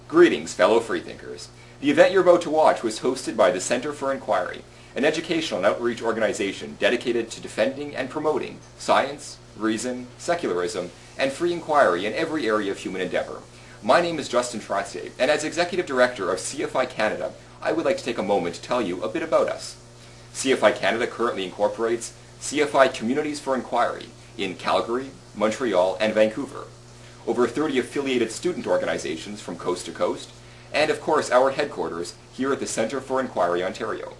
Greetings, fellow freethinkers. The event you're about to watch was hosted by the Center for Inquiry, an educational and outreach organization dedicated to defending and promoting science, reason, secularism, and free inquiry in every area of human endeavor. My name is Justin Trottier, and as Executive Director of CFI Canada, I would like to take a moment to tell you a bit about us. CFI Canada currently incorporates CFI Communities for Inquiry in Calgary, Montreal, and Vancouver. Over 30 affiliated student organizations from coast to coast, and of course our headquarters here at the Centre for Inquiry, Ontario.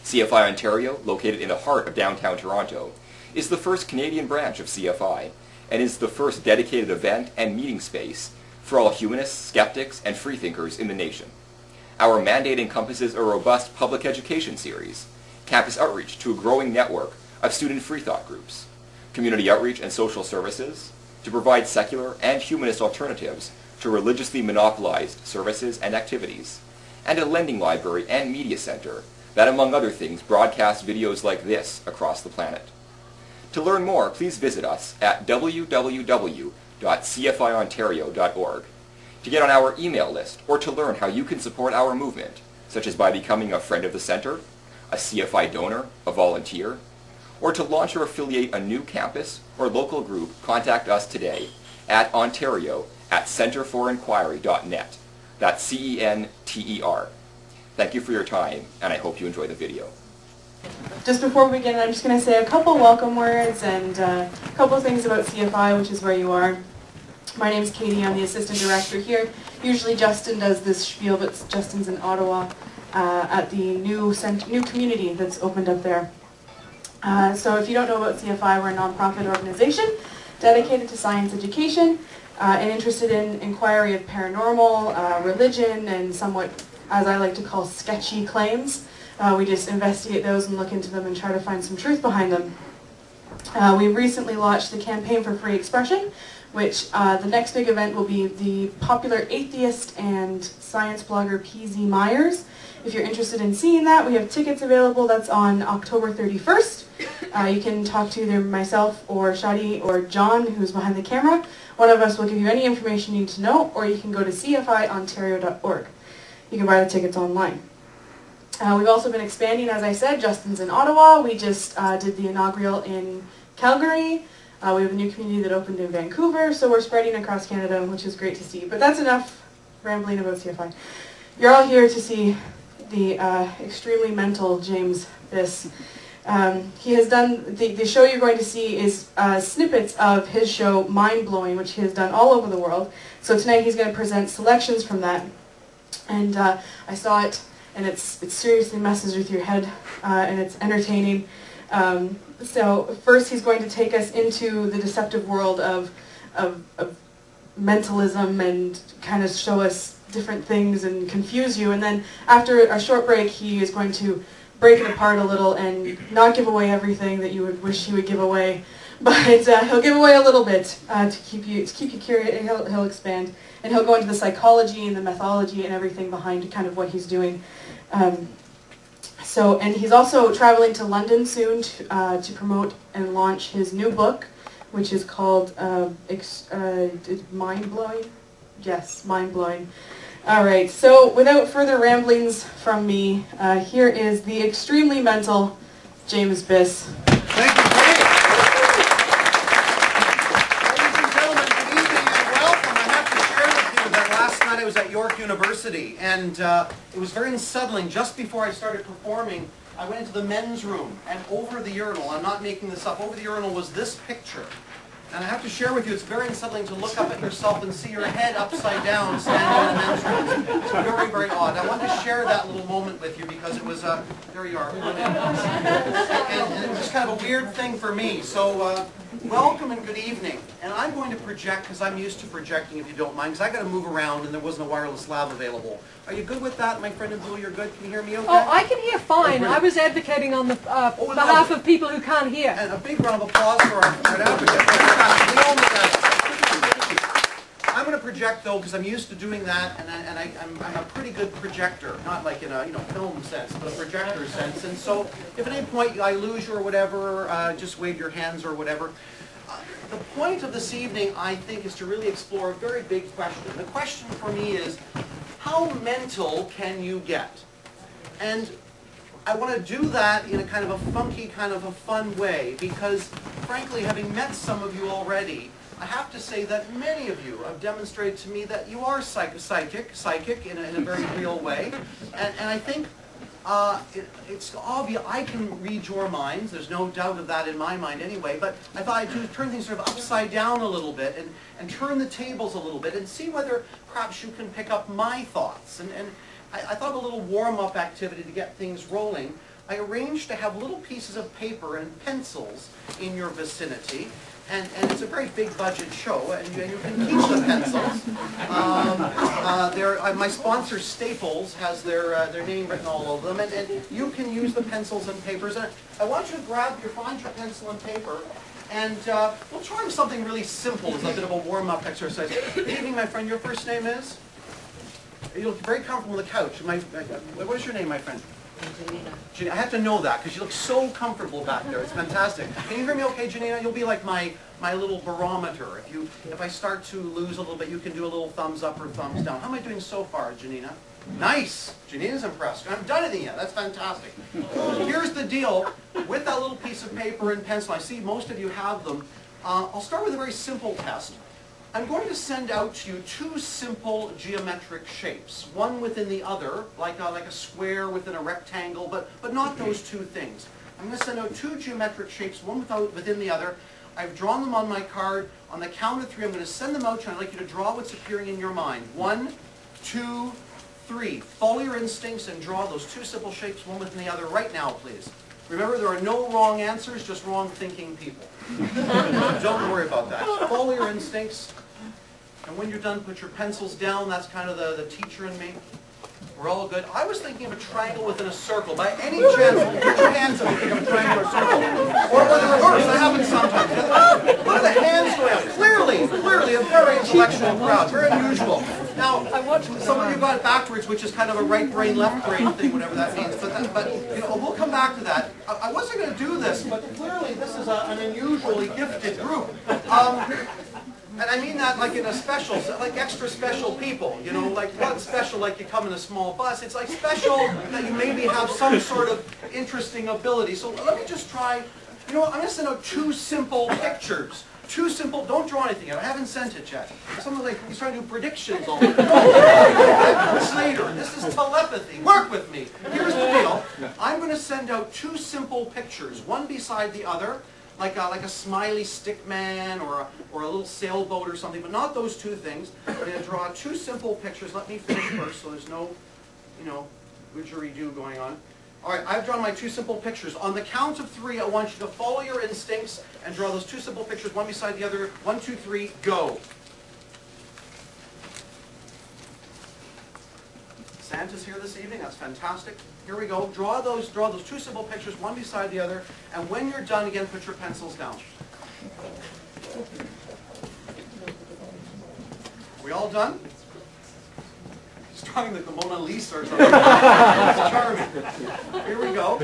CFI Ontario, located in the heart of downtown Toronto, is the first Canadian branch of CFI, and is the first dedicated event and meeting space for all humanists, skeptics, and freethinkers in the nation. Our mandate encompasses a robust public education series, campus outreach to a growing network of student freethought groups, community outreach and social services, to provide secular and humanist alternatives to religiously monopolized services and activities, and a lending library and media center that, among other things, broadcasts videos like this across the planet. To learn more, please visit us at www.cfiontario.org, to get on our email list, or to learn how you can support our movement, such as by becoming a friend of the Center, a CFI donor, a volunteer, or to launch or affiliate a new campus or local group, contact us today at ontario@centerforinquiry.net. That's C-E-N-T-E-R. Thank you for your time, and I hope you enjoy the video. Just before we begin, I'm just going to say a couple welcome words and a couple things about CFI, which is where you are. My name is Katie. I'm the Assistant Director here. Usually Justin does this spiel, but Justin's in Ottawa at the new community that's opened up there. So if you don't know about CFI, we're a nonprofit organization dedicated to science education and interested in inquiry of paranormal, religion, and somewhat, as I like to call, sketchy claims. We just investigate those and look into them and try to find some truth behind them. We recently launched the Campaign for Free Expression, which the next big event will be the popular atheist and science blogger P.Z. Myers. If you're interested in seeing that, we have tickets available. That's on October 31st. You can talk to either myself or Shadi or John, who's behind the camera. One of us will give you any information you need to know, or you can go to cfiontario.org. You can buy the tickets online. We've also been expanding, as I said. Justin's in Ottawa. We just did the inaugural in Calgary. We have a new community that opened in Vancouver, so we're spreading across Canada, which is great to see. But that's enough rambling about CFI. You're all here to see the extremely mental James Biss. He has done, the show you're going to see is snippets of his show Mind Blowing, which he has done all over the world. So tonight he's going to present selections from that. And I saw it, and it seriously messes with your head, and it's entertaining. So first he's going to take us into the deceptive world of mentalism and kind of show us different things and confuse you. And then after a short break, he is going to break it apart a little and not give away everything that you would wish he would give away, but he'll give away a little bit to keep you curious. And he'll expand, and he'll go into the psychology and the methodology and everything behind kind of what he's doing. And he's also traveling to London soon to promote and launch his new book, which is called Mind Blowing. Yes, Mind Blowing. All right. So without further ramblings from me, here is the extremely mental James Biss. Thank you, Kate. Ladies and gentlemen, good evening and welcome. I have to share with you that last night I was at York University, and it was very unsettling. Just before I started performing, I went into the men's room, and over the urinal, I'm not making this up, over the urinal was this picture. And I have to share with you, it's very unsettling to look up at yourself and see your head upside down standing in the men's room. It's very, very odd. I wanted to share that little moment with you because it was, there you are. And it was just kind of a weird thing for me. So welcome and good evening. And I'm going to project, because I'm used to projecting, if you don't mind, because I got to move around and there wasn't a wireless lab available. Are you good with that, my friend in blue? You're good? Can you hear me okay? Oh, I can hear fine. I was advocating on the behalf of people who can't hear. And a big round of applause for our advocate. We all need that. I'm going to project, though, because I'm used to doing that, and I'm a pretty good projector. Not like in a film sense, but a projector sense. And so if at any point I lose you or whatever, just wave your hands or whatever. the point of this evening, I think, is to really explore a very big question. The question for me is, how mental can you get? And I want to do that in a kind of a funky, kind of a fun way, because frankly, having met some of you already, I have to say that many of you have demonstrated to me that you are psychic in a very real way. And I think it's obvious, I can read your minds, there's no doubt of that in my mind anyway, but I thought I'd turn things sort of upside down a little bit and turn the tables a little bit and see whether perhaps you can pick up my thoughts. And I thought of a little warm-up activity to get things rolling. I arranged to have little pieces of paper and pencils in your vicinity. And it's a very big budget show, and you can keep the pencils. My sponsor Staples has their name written all over them, and you can use the pencils and papers. And I want you to find your pencil and paper, and we'll try with something really simple as a bit of a warm-up exercise. Good evening, my friend. Your first name is? You look very comfortable on the couch. What is your name, my friend? Janina. I have to know that because you look so comfortable back there. It's fantastic. Can you hear me okay, Janina? You'll be like my little barometer. If I start to lose a little bit, you can do a little thumbs up or thumbs down. How am I doing so far, Janina? Nice. Janina's impressed. I haven't done anything yet. That's fantastic. Here's the deal. With that little piece of paper and pencil, I see most of you have them. I'll start with a very simple test. I'm going to send out to you two simple geometric shapes, one within the other, like a square within a rectangle, but not those two things. I'm going to send out two geometric shapes, one within the other. I've drawn them on my card. On the count of 3, I'm going to send them out to you. I'd like you to draw what's appearing in your mind. 1, 2, 3. Follow your instincts and draw those two simple shapes, one within the other, right now, please. Remember, there are no wrong answers, just wrong thinking people. Don't worry about that. Follow your instincts. And when you're done, put your pencils down. That's kind of the teacher in me. We're all good. I was thinking of a triangle within a circle. By any chance, put your hands up and think of a triangle or circle. Or the reverse. That happens sometimes. Look at the hands going up. Clearly a very intellectual crowd. Very unusual. Now, some of you got it backwards, which is kind of a right brain, left brain thing, whatever that means. But you know, we'll come back to that. I wasn't going to do this, but clearly this is an unusually gifted group. And I mean that like in a special, like extra special people, you know, like not special like you come in a small bus. It's like special that you maybe have some sort of interesting ability. So let me just try, you know what, I'm going to send out two simple pictures. Two simple, don't draw anything yet. I haven't sent it yet. Something like he's trying to do predictions all the time. Slater, this is telepathy. Work with me. Here's the deal. I'm going to send out two simple pictures, one beside the other. Like a smiley stick man or a little sailboat or something, but not those two things. I'm going to draw two simple pictures. Let me finish first so there's no, you know, didgeridoo going on. All right, I've drawn my two simple pictures. On the count of 3, I want you to follow your instincts and draw those two simple pictures, one beside the other. 1, 2, 3, go. Santa's here this evening. That's fantastic. Here we go. Draw those two simple pictures, one beside the other. And when you're done, again, put your pencils down. We all done? He's drawing like the Mona Lisa or something. It's charming. Here we go.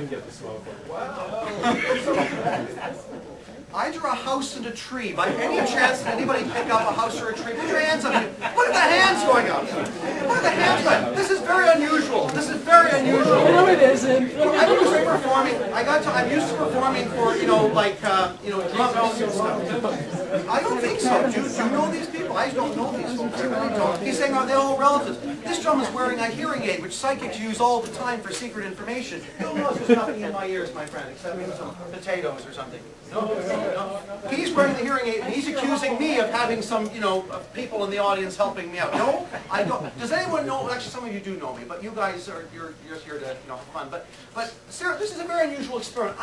Wow. I drew a house and a tree. By any chance, did anybody pick up a house or a tree? Put your hands up. Look at the hands going up. Look at the hands going up. This is very unusual. This is very unusual. No, it isn't. I'm used to performing. I'm used to performing for, you know, like, you know, drums and stuff. I don't think so. Do you know these people? I don't know these folks. I really don't. He's saying, are they all relatives? This drum is wearing a hearing aid, which psychics use all the time for secret information. You'll notice there's nothing in my ears, my friend, except maybe some potatoes or something. No. He's wearing the hearing aid, and he's accusing me of having some, you know, people in the audience helping me out. No, I don't. Does anyone know? Actually, some of you do know me, but you guys are you're just here to, you know, have fun. But Sarah, this is a very unusual experiment.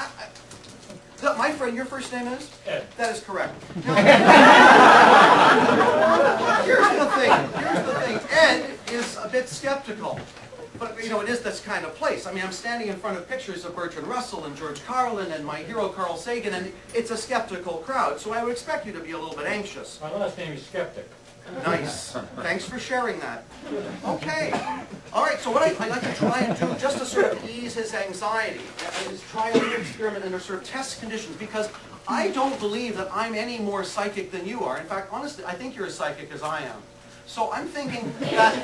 My friend, your first name is? Ed. That is correct. Now, here's the thing. Ed is a bit skeptical. But, you know, it is this kind of place. I mean, I'm standing in front of pictures of Bertrand Russell and George Carlin and my hero Carl Sagan, and it's a skeptical crowd, so I would expect you to be a little bit anxious. My last name is Skeptic. Nice. Thanks for sharing that. Okay. All right, so what I'd like to try and do, just to sort of ease his anxiety, is try a little experiment under sort of test conditions, because I don't believe that I'm any more psychic than you are. In fact, honestly, I think you're as psychic as I am. So I'm thinking that